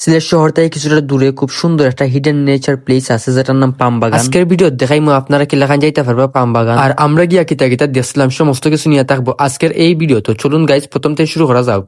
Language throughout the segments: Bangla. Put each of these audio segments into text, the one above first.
সিলেট শহর থেকে কিছুটা দূরে খুব সুন্দর একটা হিডেন নেচার প্লেস আছে যেটার নাম পামবাগান। আজকের ভিডিও দেখাইমু আপনারা কি লাগান যাইতে পারবা পামবাগান, আর আমরা গিয়া কিতা কিতা দেখছিলাম সমস্ত কিছু নিয়ে থাকবো আজকের এই ভিডিও। তো চলুন গাইজ প্রথম থেকে শুরু করা যাক।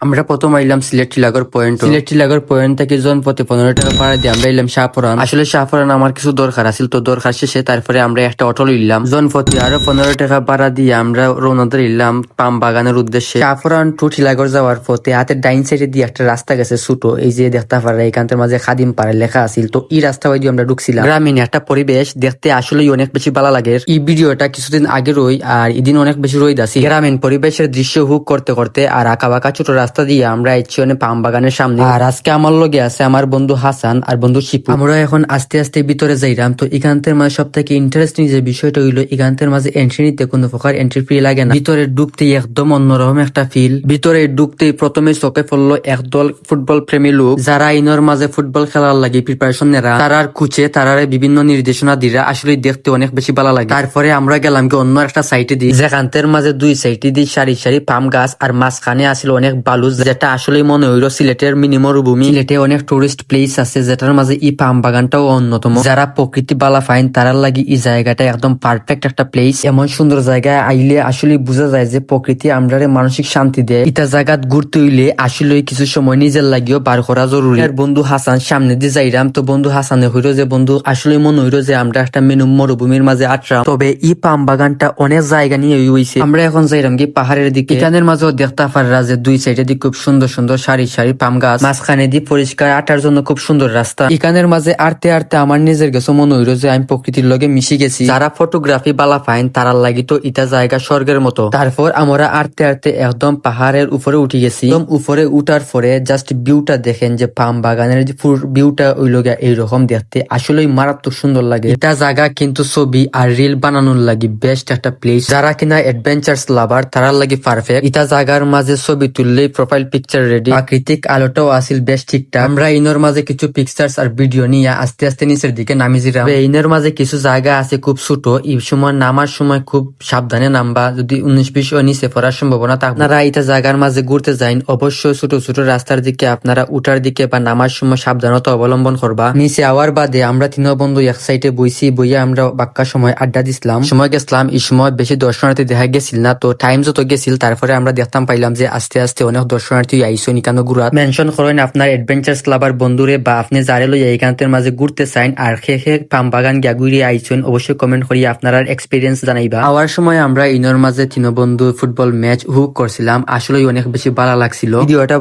আমরা প্রথম আইলাম সিলেট টিলাগড় পয়েন্ট। সিলেট টিলাগড় পয়েন্ট থেকে জনপথে 15 টাকা ভাড়া দিয়ে আমরা এলাম শাহপুরান। আসলে শাহপুরান আমার কিছু দরকার আছিল, তো দরকার শেষে তারপরে আমরা একটা অটো লইলাম। জনপথে আরো 15 টাকা ভাড়া দিয়ে আমরা রওনা দিলাম পাম বাগানের উদ্দেশ্যে। শাহপুরান টু টিলাগড় যাওয়ার পথে হাতের ডাইন সাইডে দিয়ে একটা রাস্তা গেছে ছোট, এই যে দেখতে পারে এখানটার মাঝে খাদিম পাড়া লেখা আছিল। তো এই রাস্তা দিয়ে আমরা ঢুকছিলাম। গ্রামীণ একটা পরিবেশ দেখতে আসলেই অনেক বেশি ভালো লাগে। এই ভিডিওটা কিছুদিন আগে রই, আর এদিন অনেক বেশি রোদ আছে। গ্রামীণ পরিবেশের দৃশ্য হুক করতে করতে আর আঁকা বাঁকা ছোট রাস্তা দিয়ে আমরা ইচ্ছি পাম বাগানের সামনে। আর আজকে আমার লগে আছে আমার বন্ধু হাসান আর বন্ধু শিপু। আমরা এখন আস্তে আস্তে ভিতরে যাইলাম। তো এখানটার মাঝে সব থেকে ইন্টারেস্টিং যে বিষয়টা হইলো এখানটার মাঝে এন্ট্রি নিতে কোনো প্রকার এন্ট্রি ফি লাগে না। ভিতরে ঢুকতেই একদম অন্যরকম একটা ফিল। ভিতরে ঢুকতেই প্রথমে চোখে পড়লো একদল ফুটবল প্রেমী লোক, যারা ইনোর মাঝে ফুটবল খেলার লাগে প্রিপারেশন নেরা। তারার কুচে তারারে বিভিন্ন নির্দেশনা দিরা, আসলে দেখতে অনেক বেশি ভালো লাগে। তারপরে আমরা গেলাম কি অন্য একটা সাইটে দিই, যেখানটার মাঝে দুই সাইটে দিই সারি সারি পাম গাছ, আর মাঝখানে আসলে অনেক বালু, যেটা আসলে মনে হইলো সিলেটের মিনি মরুভূমি। সিলেটে অনেক টুরিস্ট প্লেস আছে যেটার মাঝে এই পাম বাগানটাও অন্যতম। যারা প্রকৃতি বালা ফাইন তারার লাগি এই জায়গাটা একদম পারফেক্ট একটা প্লেস। এমন সুন্দর জায়গায় আইলে আসলে বোঝা যায় যে প্রকৃতি আমরারে মানসিক শান্তি দেয়। এটা জায়গা ঘুরতে হইলে আসলে কিছু সময় নিজের লাগিও বার করা জরুরি। আর বন্ধু হাসান সামনে দিয়ে যাইরাম, তো বন্ধু হাসানে হইলো যে বন্ধু আসলে মনে হইলো যে আমরা একটা মিনি মরুভূমির মাঝে আটরাম। তবে এই পাম বাগানটা অনেক জায়গা নিয়ে হইছে। আমরা এখন যাইরাম কি পাহাড়ের দিকে। এখানের মাঝেও দেখতে পাররা যে দুই সাইডে দিকে খুব সুন্দর সুন্দর সারি সারি পাম গাছ, মাঝখানে দিয়ে পরিষ্কার আটার জন্য খুব সুন্দর রাস্তা। এখানের মাঝে আটতে আটতে আমার নিজের কাছে মনে হইলো যে আমি প্রকৃতির লগে মিশে গেছি। যারা ফটোগ্রাফি বালা পাইন তারার লাগি তো ইটা জায়গা স্বর্গের মতো। তারপর আমরা আটতে আটতে একদম পাহাড়ের উপরে উঠে গেছি। একদম উপরে উঠার পরে জাস্ট ভিউটা দেখেন যে পাম বাগানের যে ফুল ভিউটা ওইলো এইরকম দেখতে আসলেই মারাত্মক সুন্দর লাগে। এটা জায়গা কিন্তু ছবি আর রিল বানানোর লাগি বেস্ট একটা প্লেস। যারা কিনা অ্যাডভেঞ্চারস লাভার তারার লাগি পারফেক্ট। এটা জায়গার মাঝে ছবি তুললেই প্রোফাইল পিকচার রেডি। প্রাকৃতিক আলোটাও আসিল বেশ ঠিকঠাক। আমরা ইনোর মাঝে কিছু পিকচার্স আর ভিডিও নিয়ে আস্তে আস্তে নিচের দিকে নামিয়েছিলাম। ইনোর মাঝে কিছু জায়গা আছে খুব ছোট, এই সময় নামার সময় খুব সাবধানে নামবা, যদি 19-20 নিচে পড়ার সম্ভাবনা থাকে। আপনারা এটা জায়গার মাঝে ঘুরতে যাইন অবশ্যই ছোট ছোট রাস্তার দিকে আপনারা উঠার দিকে বা নামার সময় সাবধানতা অবলম্বন করবা। নিচে আওয়ার বাদে আমরা তিন বন্ধু এক সাইডে বইছি, বইয়া আমরা বাক্কা সময় আড্ডা দিছিলাম। সময় গেছিলাম এই সময় বেশি দর্শনার্থী দেখা গেছিল না, তো টাইম যত গেছিল তারপরে আমরা দেখতাম পাইলাম যে আস্তে আস্তে অনেক দর্শনার্থী আইসো নিকানো ঘুরা। মেনশন করেন আপনার অ্যাডভেঞ্চার ক্লাবার বন্ধুরে বা আপনি যারে লই এইখানতের মাঝে ঘুরতে চাইন আর খে পাম বাগান গিয়া ঘুরে আইসেন, অবশ্যই কমেন্ট করি আপনার এক্সপিরিয়েন্স জানাইবা। আওয়ার সময় আমরা ইনোর মাঝে তিন বন্ধু ফুটবল ম্যাচ হুক করছিলাম, আসলে অনেক বেশি ভালো লাগছিল। ভিডিওটা